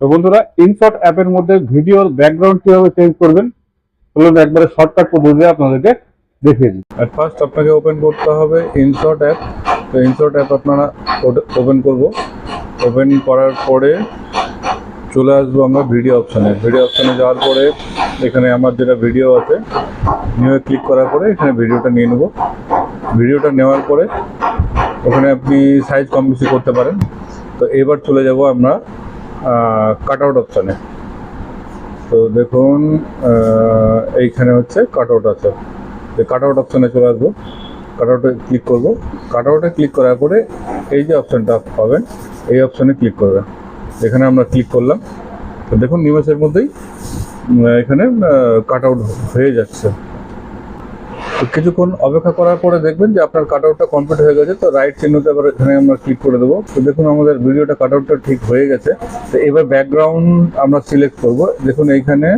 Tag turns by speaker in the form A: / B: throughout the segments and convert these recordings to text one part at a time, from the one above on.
A: তো বন্ধুরা, ইনশট অ্যাপের মধ্যে ভিডিওর ব্যাকগ্রাউন্ড কিভাবে চেঞ্জ করবেন চলুন একবারে শর্টকাট পদ্ধতিতে আপনাদেরকে দেখিয়ে দিই।
B: অ্যাট ফার্স্ট আপনাকে ওপেন করতে হবে ইনশট অ্যাপ। তো ইনশট অ্যাপ আপনারা ওপেন করব। ওপেন করার পরে চলে আসবো আমরা ভিডিও অপশানে। ভিডিও অপশানে যাওয়ার পরে এখানে আমার যেটা ভিডিও আছে নিয়ে ক্লিক করার পরে এখানে ভিডিওটা নিয়ে নেব। ভিডিওটা নেওয়ার পরে ওখানে আপনি সাইজ কম বেশি করতে পারেন। তো এবার চলে যাব আমরা কাট আউট অপশানে। তো দেখুন এইখানে হচ্ছে কাট আউট আছে। তো কাট আউট অপশানে চলে আসবো। কাট আউটে ক্লিক করব। কাট আউটে ক্লিক করার পরে এই যে অপশানটা পাবেন এই অপশানে ক্লিক করবেন। এখানে আমরা ক্লিক করলাম। তো দেখুন নিমেষের মধ্যেই এখানে কাট আউট হয়ে যাচ্ছে। তো কিছুক্ষণ অপেক্ষা করার পরে দেখবেন যে আপনার কাট আউটটা কমপ্লিট হয়ে গেছে। তো রাইট চিহ্নতে আবার এখানে আমরা ক্লিক করে দেবো। তো দেখুন আমাদের ভিডিওটা কাট আউটটা ঠিক হয়ে গেছে। তো এবার ব্যাকগ্রাউন্ড আমরা সিলেক্ট করব। দেখুন এইখানে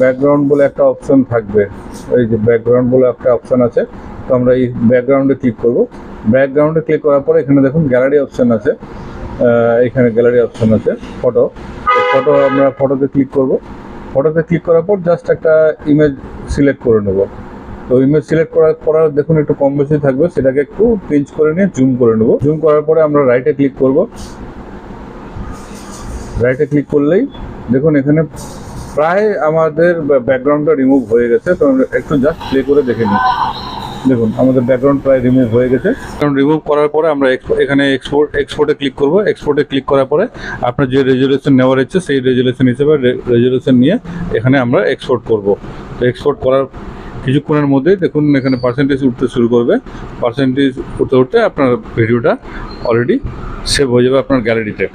B: ব্যাকগ্রাউন্ড বলে একটা অপশন থাকবে। এই যে ব্যাকগ্রাউন্ড বলে একটা অপশন আছে। তো আমরা এই ব্যাকগ্রাউন্ডে ক্লিক করব। ব্যাকগ্রাউন্ডে ক্লিক করার পরে এখানে দেখুন গ্যালারি অপশন আছে। এখানে গ্যালারি অপশন আছে ফটো। ফটো আমরা ফটোতে ক্লিক করব। ফটোতে ক্লিক করার পর জাস্ট একটা ইমেজ সিলেক্ট করে নেব। তো ইমেজ সিলেক্ট করার পর দেখুন একটু কম বেশি থাকবে, সেটাকে একটু পিঞ্চ করে নিয়ে জুম করে নেব। জুম করার পরে আমরা রাইটে ক্লিক করব। রাইটে ক্লিক করলেই দেখুন এখানে প্রায় আমাদের ব্যাকগ্রাউন্ডটা রিমুভ হয়ে গেছে। তো একটু জাস্ট প্লে করে দেখে নিই। দেখুন আমাদের ব্যাকগ্রাউন্ড প্রায় রিমুভ হয়ে গেছে। রিমুভ করার পরে আমরা এখানে এক্সপোর্টে ক্লিক করব। এক্সপোর্টে ক্লিক করার পরে আপনার যে রেজুলেশন নেওয়ার ইচ্ছে সেই রেজুলেশন হিসেবে রেজুলেশন নিয়ে এখানে আমরা এক্সপোর্ট করব। তো এক্সপোর্ট করার কিছুক্ষণের মধ্যেই দেখুন এখানে পার্সেন্টেজ উঠতে শুরু করবে। পার্সেন্টেজ উঠতে উঠতে আপনার ভিডিওটা অলরেডি সেভ হয়ে যাবে আপনার গ্যালারিতে।